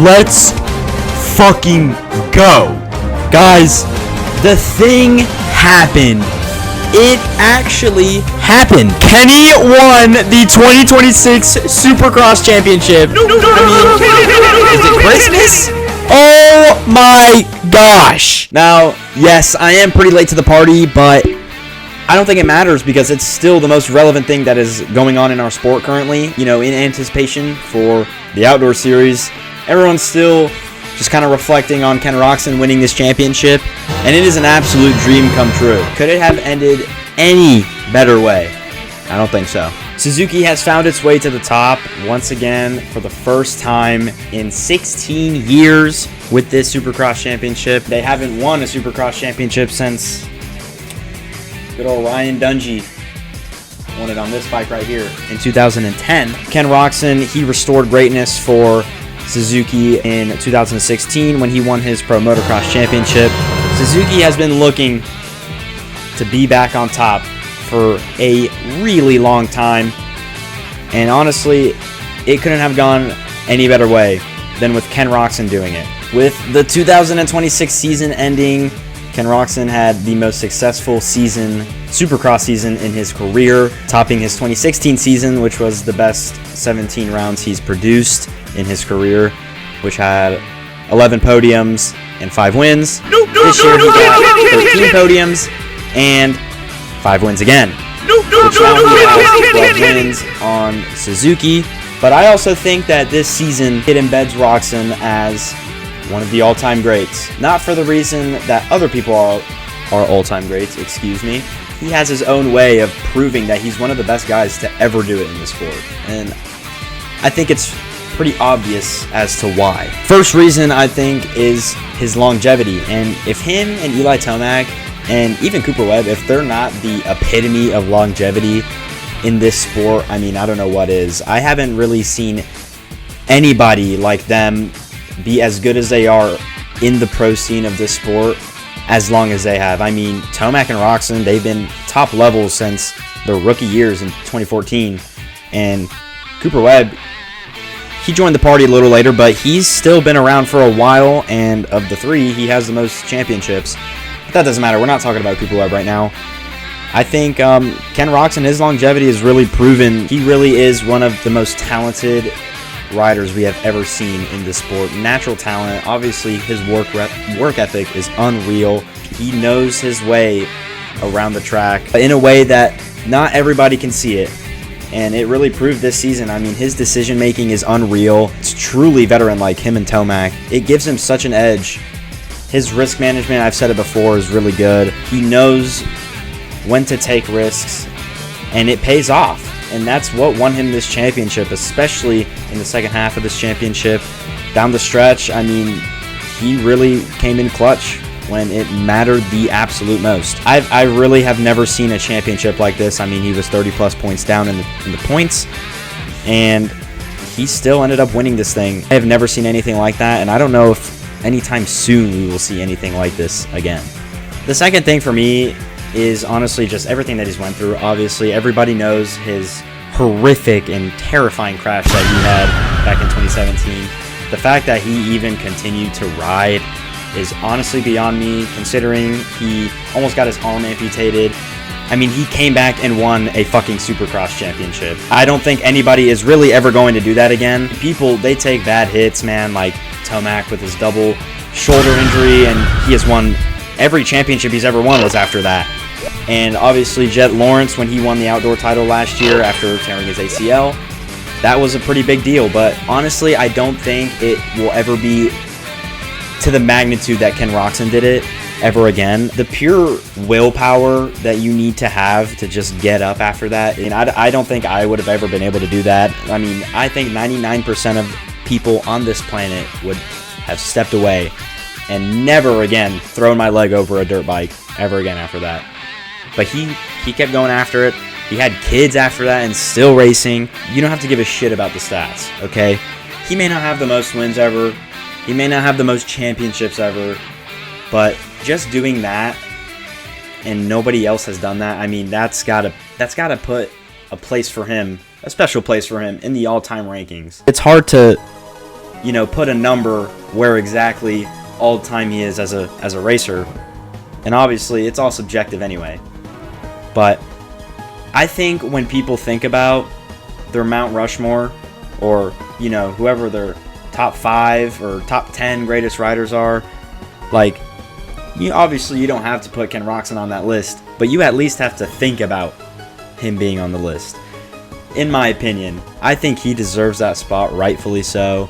let's fucking go. Guys, the thing happened. It actually happened. Kenny won the 2026 Supercross Championship. Is it Christmas? Oh my gosh. Now, yes, I am pretty late to the party, but I don't think it matters because it's still the most relevant thing that is going on in our sport currently. You know, in anticipation for the outdoor series, everyone's still just kind of reflecting on Ken Roczen winning this championship, and it is an absolute dream come true. Could it have ended any better way? I don't think so. Suzuki has found its way to the top once again for the first time in 16 years with this Supercross championship. They haven't won a Supercross championship since good old Ryan Dungey won it on this bike right here in 2010. Ken Roczen, he restored greatness for Suzuki in 2016 when he won his Pro Motocross Championship. Suzuki has been looking to be back on top for a really long time, and honestly, it couldn't have gone any better way than with Ken Roczen doing it. With the 2026 season ending, Ken Roczen had the most successful Supercross season in his career, topping his 2016 season, which was the best 17 rounds he's produced in his career, which had 11 podiums and 5 wins. This year he got 13 podiums and 5 wins again, which now he has 12 wins on Suzuki. But I also think that this season it embeds Roczen as one of the all-time greats. Not for the reason that other people are all-time greats, excuse me. He has his own way of proving that he's one of the best guys to ever do it in the sport. And I think it's pretty obvious as to why. First reason, I think, is his longevity. And if him and Eli Tomac and even Cooper Webb, if they're not the epitome of longevity in this sport, I mean, I don't know what is. I haven't really seen anybody like them be as good as they are in the pro scene of this sport as long as they have. I mean, Tomac and Roczen, they've been top level since their rookie years in 2014. And Cooper Webb, he joined the party a little later, but he's still been around for a while, and of the three, he has the most championships. But that doesn't matter. We're not talking about Cooper Webb right now. I think Ken Roczen, his longevity is really proven. He really is one of the most talented riders we have ever seen in this sport. Natural talent. Obviously, his work ethic is unreal. He knows his way around the track in a way that not everybody can see it. And it really proved this season. I mean, his decision making is unreal. It's truly veteran like him and Tomac. It gives him such an edge. His risk management, I've said it before, is really good. He knows when to take risks, and it pays off. And that's what won him this championship, especially in the second half of this championship. Down the stretch, I mean, he really came in clutch when it mattered the absolute most. I really have never seen a championship like this. I mean, he was 30-plus points down in the points, and he still ended up winning this thing. I have never seen anything like that, and I don't know if anytime soon we will see anything like this again. The second thing for me is honestly just everything that he's went through. Obviously, everybody knows his horrific and terrifying crash that he had back in 2017. The fact that he even continued to ride is honestly beyond me, considering he almost got his arm amputated. I mean, he came back and won a fucking Supercross championship. I don't think anybody is really ever going to do that again. People, they take bad hits, man, like Tomac with his double shoulder injury, and he has won every championship he's ever won was after that. And obviously Jet Lawrence, when he won the outdoor title last year after tearing his ACL, that was a pretty big deal. But honestly, I don't think it will ever be to the magnitude that Ken Roczen did it ever again. The pure willpower that you need to have to just get up after that, and I don't think I would have ever been able to do that. I mean, I think 99% of people on this planet would have stepped away and never again thrown my leg over a dirt bike ever again after that. But he kept going after it. He had kids after that and still racing. You don't have to give a shit about the stats, okay? He may not have the most wins ever. He may not have the most championships ever. But just doing that, and nobody else has done that, I mean, that's gotta put a place for him, a special place for him in the all-time rankings. It's hard to put a number where exactly all time he is as a racer. And obviously, it's all subjective anyway. But I think when people think about their Mount Rushmore, or, whoever their top 5 or top 10 greatest riders are, like, obviously you don't have to put Ken Roczen on that list, but you at least have to think about him being on the list. In my opinion, I think he deserves that spot, rightfully so.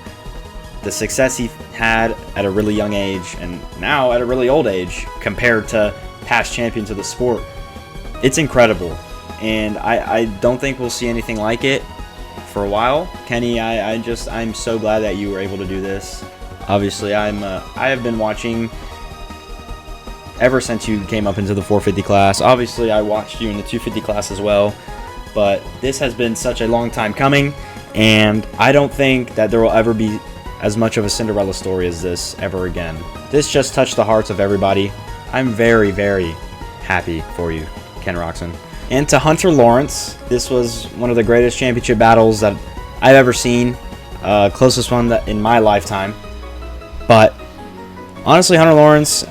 The success he had at a really young age and now at a really old age compared to past champions of the sport, it's incredible. And I don't think we'll see anything like it for a while. Kenny, I'm so glad that you were able to do this. Obviously, I have been watching ever since you came up into the 450 class. Obviously, I watched you in the 250 class as well. But this has been such a long time coming, and I don't think that there will ever be as much of a Cinderella story as this ever again. This just touched the hearts of everybody. I'm very, very happy for you, Ken Roczen. And to Hunter Lawrence, this was one of the greatest championship battles that I've ever seen. Closest one in my lifetime. But honestly, Hunter Lawrence,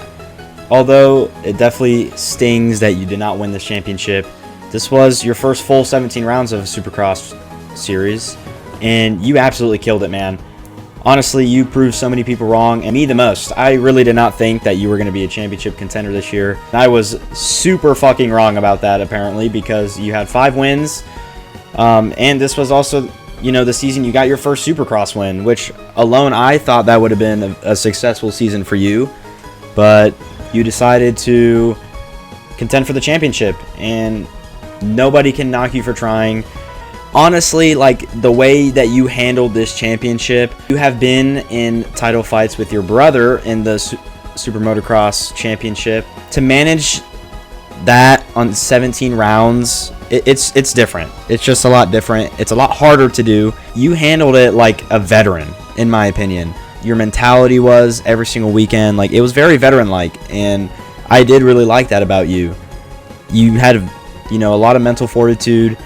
although it definitely stings that you did not win this championship, this was your first full 17 rounds of a Supercross series, and you absolutely killed it, man. Honestly, you proved so many people wrong, and me the most. I really did not think that you were going to be a championship contender this year. I was super fucking wrong about that, apparently, because you had 5 wins, and this was also, the season you got your first Supercross win, which alone I thought that would have been a successful season for you, but you decided to contend for the championship, and nobody can knock you for trying. Honestly, like, the way that you handled this championship, you have been in title fights with your brother in the Super Motocross Championship. To manage that on 17 rounds, it's different. It's just a lot different. It's a lot harder to do. You handled it like a veteran, in my opinion. Your mentality was every single weekend. Like, it was very veteran-like, and I did really like that about you. You had, a lot of mental fortitude.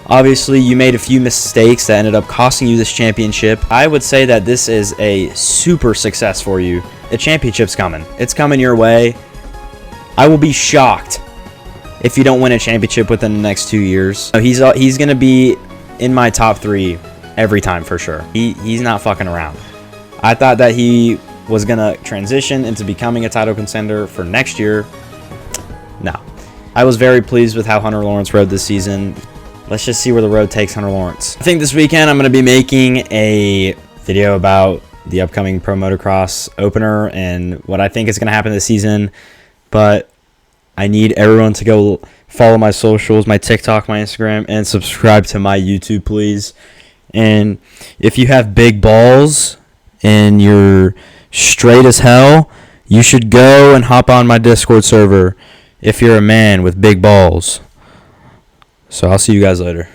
Obviously, you made a few mistakes that ended up costing you this championship. I would say that this is a super success for you. The championship's coming. It's coming your way. I will be shocked if you don't win a championship within the next 2 years. He's going to be in my top 3 every time for sure. He's not fucking around. I thought that he was going to transition into becoming a title contender for next year. No. I was very pleased with how Hunter Lawrence rode this season. Let's just see where the road takes Hunter Lawrence. I think this weekend I'm going to be making a video about the upcoming Pro Motocross opener and what I think is going to happen this season. But I need everyone to go follow my socials, my TikTok, my Instagram, and subscribe to my YouTube, please. And if you have big balls and you're straight as hell, you should go and hop on my Discord server if you're a man with big balls. So I'll see you guys later.